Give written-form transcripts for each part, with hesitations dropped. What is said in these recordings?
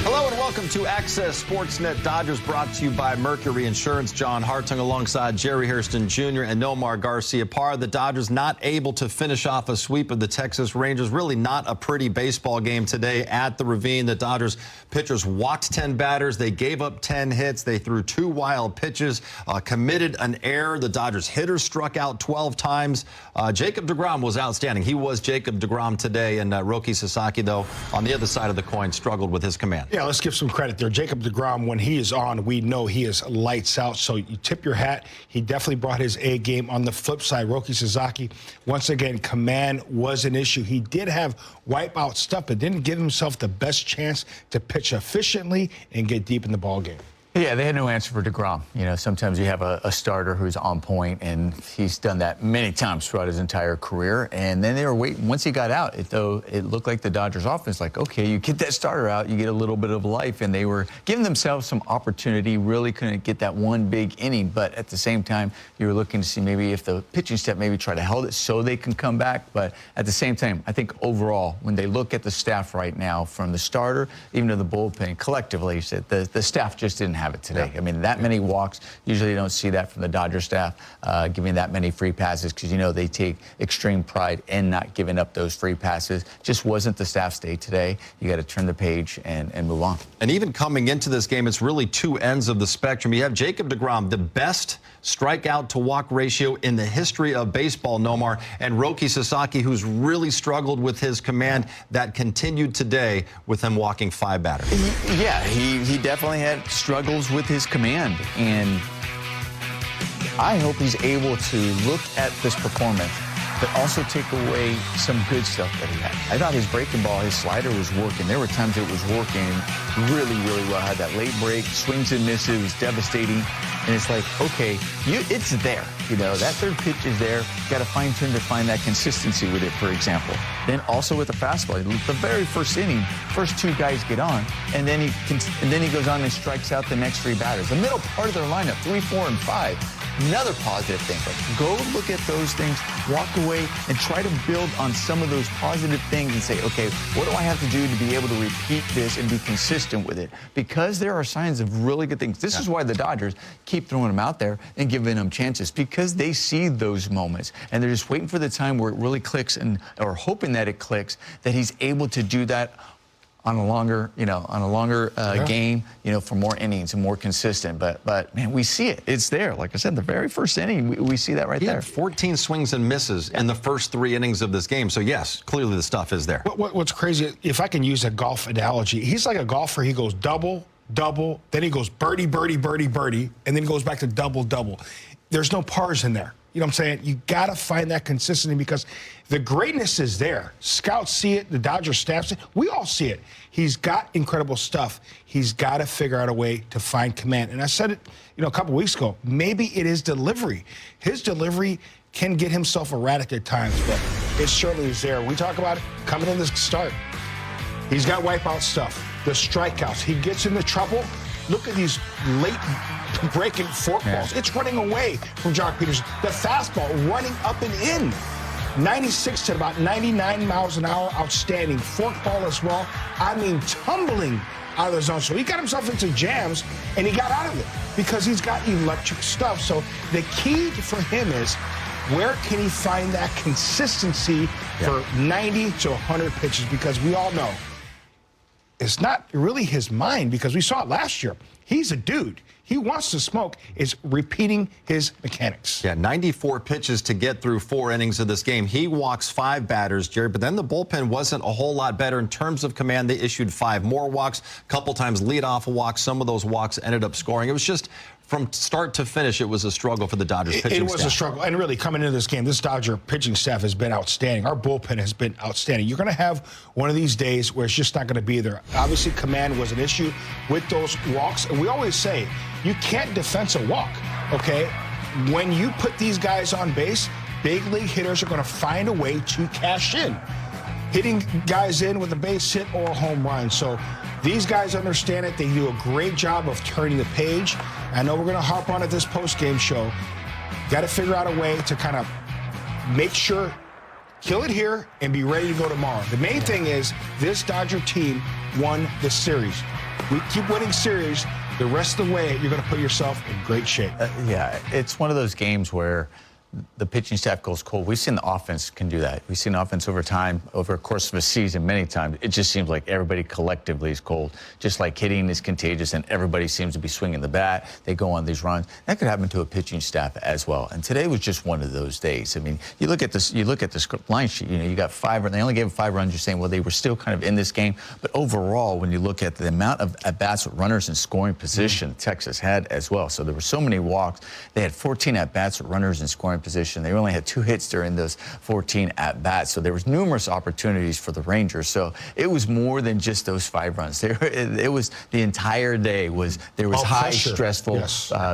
Hello and welcome to Access Sportsnet Dodgers, brought to you by Mercury Insurance. John Hartung alongside Jerry Hairston Jr. and Nomar Garcia-Parra. The Dodgers not able to finish off a sweep of the Texas Rangers. Really not a pretty baseball game today at the Ravine. The Dodgers pitchers walked 10 batters. They gave up 10 hits. They threw 2 wild pitches, committed an error. The Dodgers hitters struck out 12 times. Jacob deGrom was outstanding. He was Jacob deGrom today. And Roki Sasaki, though, on the other side of the coin, struggled with his command. Yeah, let's give some credit there. Jacob deGrom, when he is on, we know he is lights out. So you tip your hat. He definitely brought his A game. On the flip side, Roki Sasaki, once again, command was an issue. He did have wipeout stuff, but didn't give himself the best chance to pitch efficiently and get deep in the ball game. Yeah, they had no answer for deGrom. You know, sometimes you have a starter who's on point, and he's done that many times throughout his entire career. And then they were waiting. Once he got out, it looked like the Dodgers offense, like, okay, you get that starter out, you get a little bit of life. And they were giving themselves some opportunity, really couldn't get that one big inning. But at the same time, you were looking to see maybe if the pitching staff maybe try to hold it so they can come back. But at the same time, I think overall, when they look at the staff right now, from the starter even to the bullpen, collectively, the staff just didn't have it today. Yeah. I mean, that many walks, usually you don't see that from the Dodger staff, giving that many free passes, because, you know, they take extreme pride in not giving up those free passes. Just wasn't the staff's day today. You got to turn the page and move on. And even coming into this game, it's really two ends of the spectrum. You have Jacob deGrom, the best strikeout to walk ratio in the history of baseball, Nomar, and Roki Sasaki, who's really struggled with his command. That continued today with him walking 5 batters. Yeah, he definitely had struggles with his command, and I hope he's able to look at this performance but also take away some good stuff that he had. I thought his breaking ball, his slider was working. There were times it was working really, really well. Had that late break, swings and misses, it was devastating. And it's like, okay, it's there. You know, that third pitch is there. You got to fine-tune to find that consistency with it, for example. Then also with the fastball, the very first inning, first 2 guys get on, and then he goes on and strikes out the next 3 batters. The middle part of their lineup, 3, 4, and 5. Another positive thing. Like, go look at those things, walk away, and try to build on some of those positive things and say, okay, what do I have to do to be able to repeat this and be consistent with it? Because there are signs of really good things. This is why the Dodgers keep throwing them out there and giving them chances, because they see those moments, and they're just waiting for the time where it really clicks, or hoping that it clicks, that he's able to do that on a longer, game, for more innings and more consistent. But man, we see it. It's there. Like I said, the very first inning, we see that right there. He had 14 swings and misses in the first 3 innings of this game. So yes, clearly the stuff is there. What's crazy, if I can use a golf analogy, he's like a golfer. He goes double, double, then he goes birdie, birdie, birdie, birdie, and then he goes back to double, double. There's no pars in there. You know what I'm saying? You got to find that consistency, because the greatness is there. Scouts see it. The Dodgers staff see it. We all see it. He's got incredible stuff. He's got to figure out a way to find command. And I said it, a couple weeks ago. Maybe it is delivery. His delivery can get himself erratic at times, but it certainly is there. We talk about it coming in this start. He's got wipeout stuff. The strikeouts. He gets into trouble. Look at these late breaking forkballs. It's running away from Jock Peterson. The fastball running up and in. 96 to about 99 miles an hour. Outstanding. Forkball as well. I mean, tumbling out of the zone. So he got himself into jams, and he got out of it because he's got electric stuff. So the key for him is, where can he find that consistency for 90 to 100 pitches? Because we all know it's not really his mind, because we saw it last year. He's a dude. He wants to smoke. It's repeating his mechanics. Yeah, 94 pitches to get through 4 innings of this game. He walks 5 batters, Jerry, but then the bullpen wasn't a whole lot better in terms of command. They issued 5 more walks, a couple times leadoff walks. Some of those walks ended up scoring. It was just, from start to finish, it was a struggle for the Dodgers pitching staff. It was a struggle. And really, coming into this game, this Dodger pitching staff has been outstanding. Our bullpen has been outstanding. You're going to have one of these days where it's just not going to be there. Obviously, command was an issue with those walks. And we always say, you can't defense a walk, okay? When you put these guys on base, big league hitters are going to find a way to cash in, hitting guys in with a base hit or a home run. So these guys understand it. They do a great job of turning the page. I know we're going to harp on at this post-game show. Got to figure out a way to kind of make sure, kill it here and be ready to go tomorrow. The main thing is, this Dodger team won the series. We keep winning series. The rest of the way, you're going to put yourself in great shape. Yeah, it's one of those games where the pitching staff goes cold. We've seen the offense can do that. We've seen offense over time, over the course of a season, many times. It just seems like everybody collectively is cold. Just like hitting is contagious and everybody seems to be swinging the bat. They go on these runs. That could happen to a pitching staff as well. And today was just one of those days. I mean, you look at this line sheet, you know, you got 5 runs. They only gave 5 runs. You're saying, well, they were still kind of in this game. But overall, when you look at the amount of at-bats with runners in scoring position, Texas had as well. So there were so many walks. They had 14 at-bats with runners in scoring position. They only had 2 hits during those 14 at-bats. So there was numerous opportunities for the Rangers. So it was more than just those 5 runs. It was the entire day there was high, stressful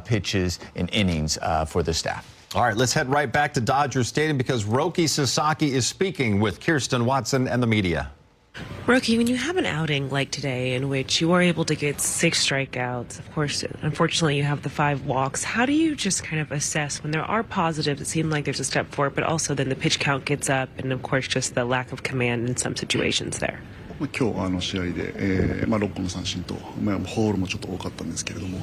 pitches and innings for the staff. All right, let's head right back to Dodger Stadium because Roki Sasaki is speaking with Kirsten Watson and the media. Roki, when you have an outing like today in which you are able to get 6 strikeouts, of course, unfortunately, you have the 5 walks, how do you just kind of assess when there are positives, it seems like there's a step forward, but also then the pitch count gets up and, of course, just the lack of command in some situations there? 今日試合で、6個の三振と、ホールもちょっと多かったんですけれども、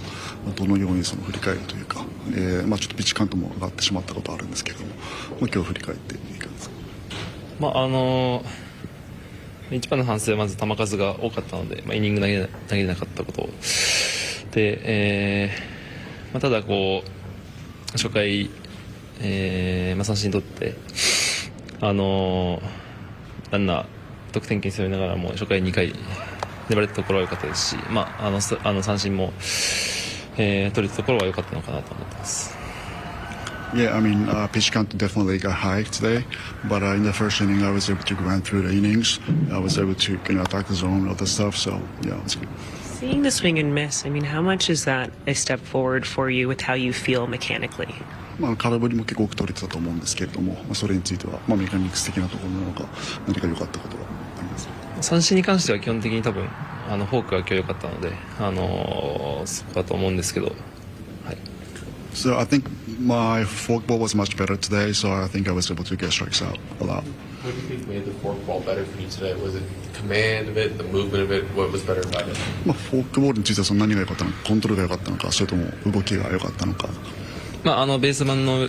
どのようにその振り返るというか、ちょっとピッチカウントも上がってしまったことあるんですけれども、今日振り返っていかがですか。一番の反省はまず球数が多かったので、イニング投げれなかったことで、ただこう初回、三振取ってランナー得点圏に背負いながらも初回2回粘れたところは良かったですし、三振も、取れたところは良かったのかなと思ってます。Yeah, I mean, pitch count definitely got high today, but in the first inning, I was able to run through the innings. I was able to attack the zone, all that stuff. So, yeah, it's good. Seeing the swing and miss, I mean, how much is that a step forward for you with how you feel mechanically? 空振りも結構多く取れてたと思うんですけれども、それについては、メカニクス的なところなのか、何か良かったことはありますか。三振に関しては基本的に多分フォークが今日良かったので、そこだと思うんですけど、はい。So I think my forkball was much better today, so I think I was able to get strikes out a lot. What do you think made the forkball better for you today? Was it the command of it, the movement of it? What was better about it? フォークボールについては何が良かったのか、コントロールが良かったのか、それとも動きが良かったのか。ベース板の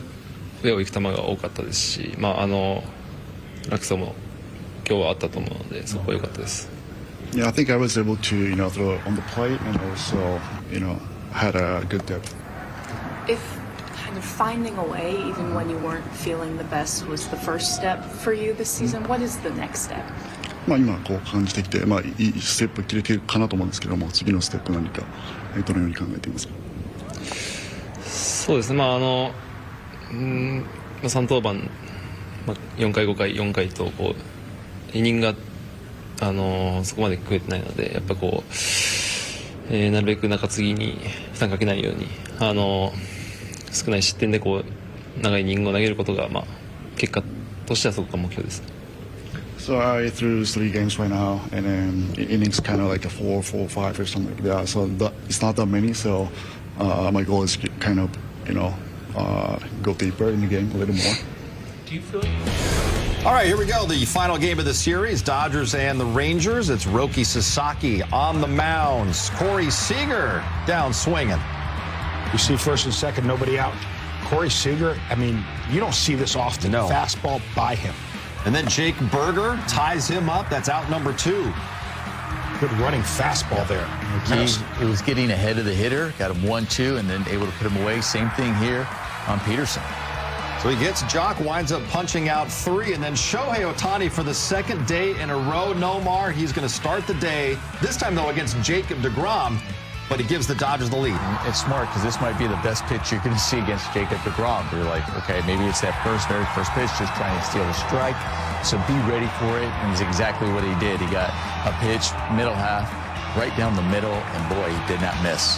上を行く球が多かったですし、落差も今日はあったと思うので、そこは良かったです。Yeah, I think I was able to, throw it on the plate and also, had a good depth. If kind of finding a way, even when you weren't feeling the best, was the first step for you this season, what is the next step? 今こう感じてきて、いいステップ切れてるかなと思うんですけども、次のステップ何かどのように考えていますか。そうですね。3登板、4回5回4回とこうイニングがそこまで食えてないので、やっぱこう、なるべく中継ぎに負担かけないように少ない失点でこう長いイニングを投げることが、結果としてはそこが目標です。So I threw 3 games right now, and then innings kind of like a 4, 4, 5 or something like that. So it's not that many. So my goal is to kind of, go deeper in the game a little more. Do you feel? All right, here we go. The final game of the series, Dodgers and the Rangers. It's Roki Sasaki on the mounds. Corey Seager down swinging. You see first and second, nobody out. Corey Seager, I mean, you don't see this often. No. Fastball by him. And then Jake Berger ties him up. That's out number 2. Good running fastball there. He was getting ahead of the hitter, got him 1-2, and then able to put him away. Same thing here on Peterson. So he gets Jock, winds up punching out 3, and then Shohei Ohtani for the second day in a row. Nomar, he's going to start the day, this time, though, against Jacob deGrom, but he gives the Dodgers the lead. It's smart because this might be the best pitch you're going to see against Jacob deGrom. You're like, okay, maybe it's that very first pitch, just trying to steal a strike. So be ready for it, and it's exactly what he did. He got a pitch, middle half, right down the middle, and boy, he did not miss.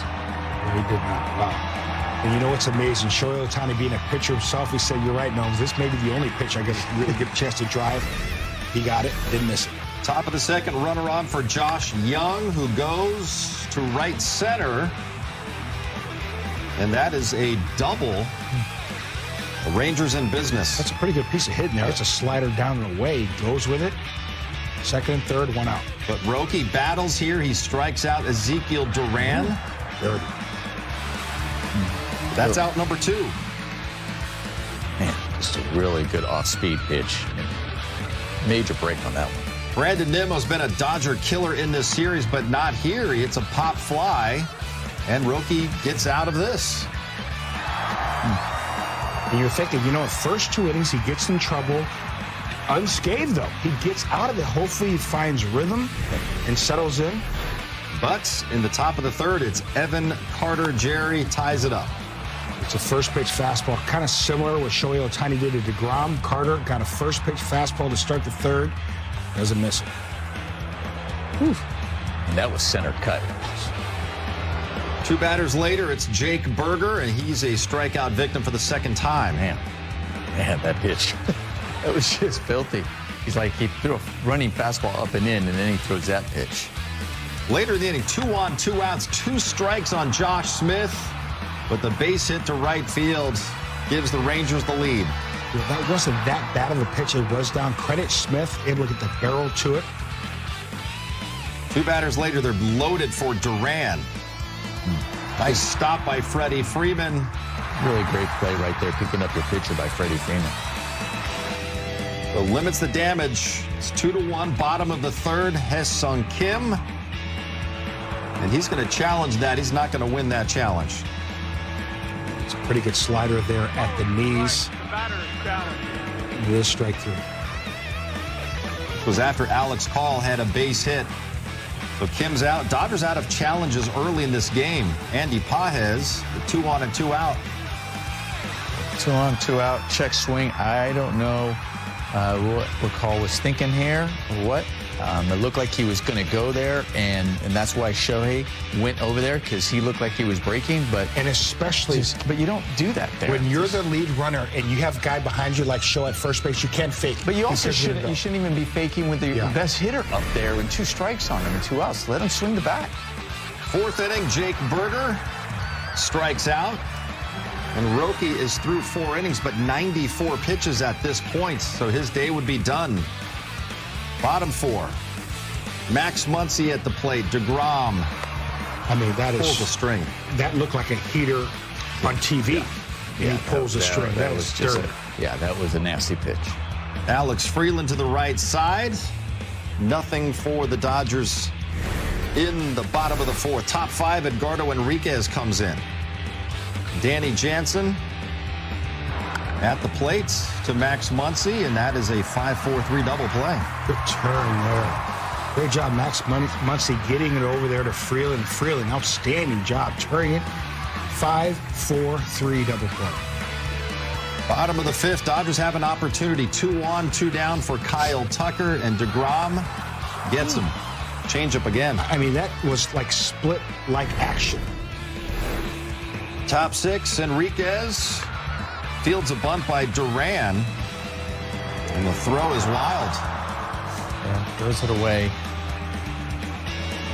He did not. Wow. And you know what's amazing? Shohei Ohtani being a pitcher himself, he said, you're right, Gnomes. This may be the only pitch I really get a chance to drive. He got it, didn't miss it. Top of the second, runner on for Josh Young, who goes to right center. And that is a double. The Rangers in business. That's a pretty good piece of hitting there. It's a slider down and away. He goes with it. Second and third, 1 out. But Roki battles here. He strikes out Ezekiel Duran. Dirty. That's out number 2. Man, just a really good off-speed pitch. Major break on that one. Brandon Nimmo's been a Dodger killer in this series, but not here. He hits a pop fly, and Roki gets out of this. And you're thinking, you know, first 2 innings, he gets in trouble. Unscathed, though. He gets out of it. Hopefully, he finds rhythm and settles in. But in the top of the 3rd, it's Evan Carter. Jerry ties it up. It's a first-pitch fastball, kind of similar to what Shohei Ohtani did to DeGrom. Carter got a first-pitch fastball to start the 3rd. Doesn't miss it. Whew. And that was center cut. 2 batters later, it's Jake Berger, and he's a strikeout victim for the 2nd time. Man, that pitch. That was just filthy. He's like, he threw a running fastball up and in, and then he throws that pitch. Later in the inning, 2 on, 2 outs, 2 strikes on Josh Smith, but the base hit to right field gives the Rangers the lead. Yeah, that wasn't that bad of a pitch. It was down. Credit Smith, able to get the barrel to it. 2 batters later, they're loaded for Duran. Nice stop by Freddie Freeman. Really great play right there, picking up your pitcher by Freddie Freeman. So limits the damage. It's 2-1, bottom of the 3rd. Hye-Sung Kim. And he's going to challenge that. He's not going to win that challenge. It's a pretty good slider there at the knees. It is strike 3. It was after Alex Call had a base hit. So Kim's out. Dodgers out of challenges early in this game. Andy Pages, 2 on and 2 out. 2 on, 2 out, check swing. I don't know what Call was thinking here or what. It looked like he was going to go there, and that's why Shohei went over there, because he looked like he was breaking. And especially, but you don't do that there. When you're the lead runner and you have a guy behind you like Shohei at first base, you can't fake. But you also shouldn't even be faking with the best hitter up there with 2 strikes on him and 2 outs. Let him swing the bat. 4th inning, Jake Berger strikes out. And Roki is through 4 innings, but 94 pitches at this point, so his day would be done. Bottom 4. Max Muncy at the plate. deGrom. I mean, that pulls a string. That looked like a heater on TV. Yeah, he pulls a string. That was dirty. That was a nasty pitch. Alex Freeland to the right side. Nothing for the Dodgers in the bottom of the 4th. Top 5, Edgardo Enriquez comes in. Danny Jansen at the plate to Max Muncy, and that is a 5-4-3 double play. Good turn there. Great job, Max Muncy, getting it over there to Freeland. Freeland, outstanding job turning it. 5-4-3 double play. Bottom of the 5th, Dodgers have an opportunity. 2 on, 2 down for Kyle Tucker, and deGrom gets him. Change up again. I mean, that was like split-like action. Top 6, Enriquez fields a bunt by Duran, and the throw is wild. Yeah, throws it away.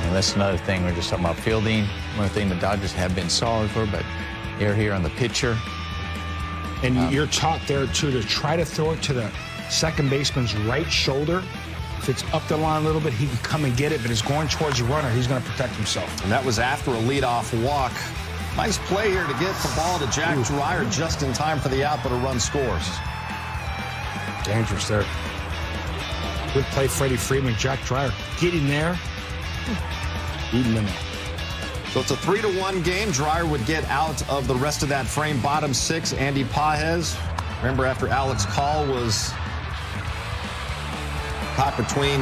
And that's another thing. We're just talking about fielding. One thing the Dodgers have been solid for, but they're here on the pitcher. And you're taught there, too, to try to throw it to the second baseman's right shoulder. If it's up the line a little bit, he can come and get it, but it's going towards the runner. He's going to protect himself. And that was after a leadoff walk. Nice play here to get the ball to Jack Dreyer just in time for the out, but a run scores. Dangerous there. Good play, Freddie Freeman. Jack Dreyer getting there. Eating them up. So it's a 3-1 game. Dreyer would get out of the rest of that frame. Bottom 6, Andy Pages. Remember, after Alex Call was caught between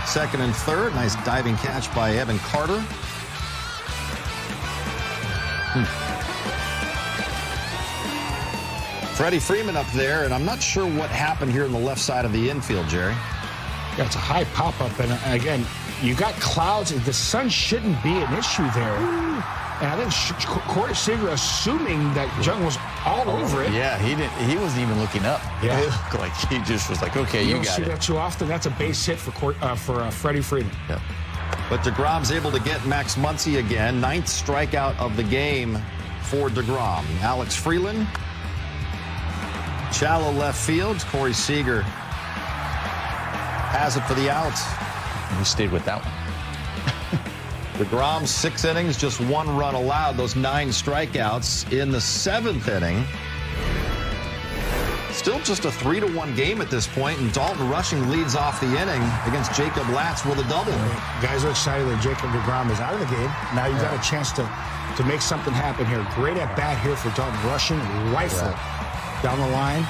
2nd and 3rd. Nice diving catch by Evan Carter. Freddie Freeman up there, and I'm not sure what happened here on the left side of the infield, Jerry. Yeah, it's a high pop-up, and again, you got clouds. The sun shouldn't be an issue there. And I think Corey Seager assuming that Jung was all over it. Yeah, he wasn't even looking up. Yeah. It looked like he just was like, okay, you got it. You don't see that too often. That's a base hit for Freddie Freeman. Yeah. But deGrom's able to get Max Muncy again. 9th strikeout of the game for deGrom. Alex Freeland. Shallow left field. Corey Seager has it for the out. We stayed with that one. deGrom, 6 innings, just 1 run allowed. Those 9 strikeouts in the 7th inning. Still just a 3-1 game at this point, and Dalton Rushing leads off the inning against Jacob Latz with a double. Guys are excited that Jacob deGrom is out of the game. Now you've got a chance to make something happen here. Great at bat here for Dalton Rushing. Rifle down the line.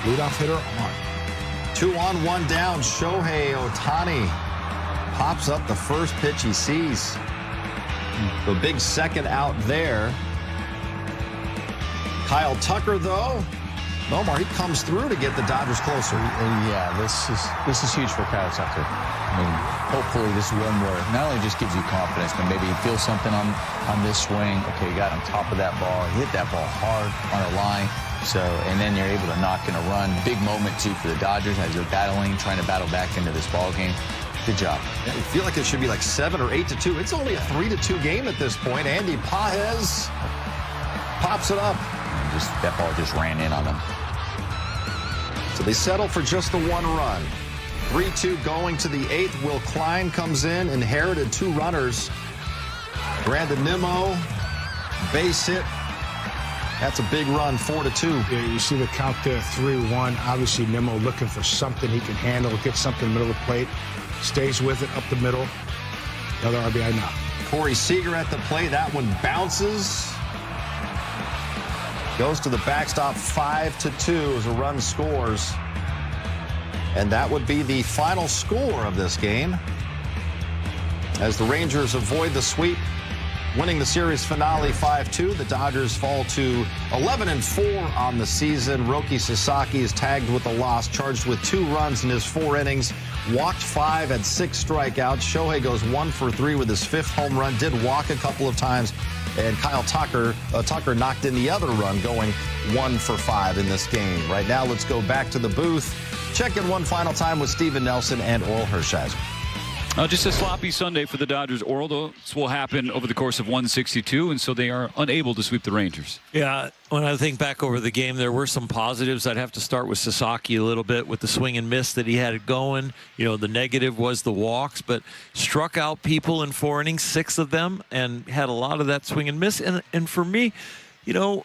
Leadoff hitter on. 2 on, 1 down. Shohei Ohtani pops up the first pitch he sees. The big second out there. Kyle Tucker, though. Nomar, he comes through to get the Dodgers closer. Yeah, this is huge for Kyle Tucker. I mean, hopefully this is one where not only just gives you confidence, but maybe you feel something on this swing. Okay, you got on top of that ball. He hit that ball hard on a line. So, and then you're able to knock in a run. Big moment, too, for the Dodgers as they're trying to battle back into this ball game. Good job. Yeah, you feel like it should be like 7 or 8-2. It's only a 3-2 game at this point. Andy Pages pops it up. That ball just ran in on them. So they settle for just the 1 run. 3-2 going to the 8th. Will Klein comes in, inherited 2 runners. Brandon Nimmo, base hit. That's a big run, 4-2. Yeah, you see the count there, 3-1. Obviously, Nimmo looking for something he can handle, get something middle of the plate. Stays with it up the middle. Another RBI now. Corey Seager at the plate. That one bounces. Goes to the backstop, 5-2 as a run scores. And that would be the final score of this game, as the Rangers avoid the sweep, winning the series finale 5-2. The Dodgers fall to 11-4 on the season. Roki Sasaki is tagged with a loss, charged with 2 runs in his 4 innings, walked 5, had 6 strikeouts. Shohei goes 1 for 3 with his 5th home run, did walk a couple of times. And Kyle Tucker knocked in the other run, going 1 for 5 in this game. Right now, let's go back to the booth. Check in one final time with Steven Nelson and Oral Hershiser. Just a sloppy Sunday for the Dodgers. Oral, though, this will happen over the course of 162, and so they are unable to sweep the Rangers. Yeah, when I think back over the game, there were some positives. I'd have to start with Sasaki a little bit with the swing and miss that he had it going. You know, the negative was the walks, but struck out people in 4 innings, 6 of them, and had a lot of that swing and miss. And for me, you know,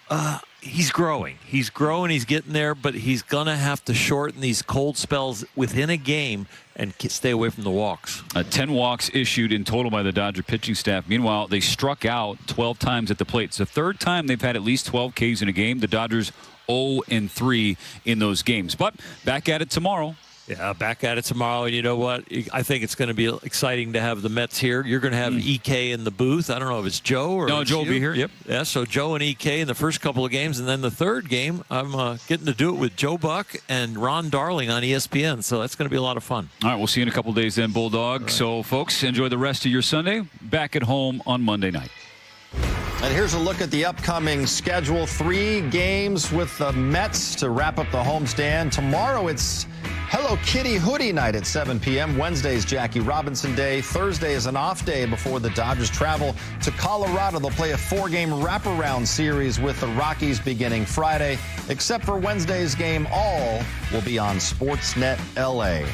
he's growing. He's growing. He's getting there, but he's going to have to shorten these cold spells within a game and stay away from the walks. 10 walks issued in total by the Dodger pitching staff. Meanwhile, they struck out 12 times at the plate. It's the 3rd time they've had at least 12 Ks in a game. The Dodgers 0-3 in those games. But back at it tomorrow. Yeah, back at it tomorrow. And you know what? I think it's going to be exciting to have the Mets here. You're going to have EK in the booth. I don't know if it's Joe or no, Joe will be here. Yep. Yeah, so Joe and EK in the first couple of games. And then the 3rd game, I'm getting to do it with Joe Buck and Ron Darling on ESPN. So that's going to be a lot of fun. All right, we'll see you in a couple days then, Bulldog. Right. So, folks, enjoy the rest of your Sunday. Back at home on Monday night. And here's a look at the upcoming schedule. 3 games with the Mets to wrap up the homestand. Tomorrow it's Hello Kitty Hoodie Night at 7 p.m. Wednesday is Jackie Robinson Day. Thursday is an off day before the Dodgers travel to Colorado. They'll play a 4-game wraparound series with the Rockies beginning Friday. Except for Wednesday's game, all will be on Sportsnet LA.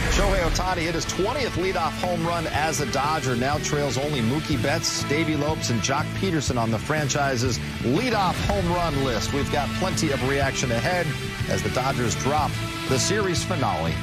Shohei Ohtani hit his 20th leadoff home run as a Dodger. Now trails only Mookie Betts, Davey Lopes, and Jock Peterson on the franchise's leadoff home run list. We've got plenty of reaction ahead as the Dodgers drop the series finale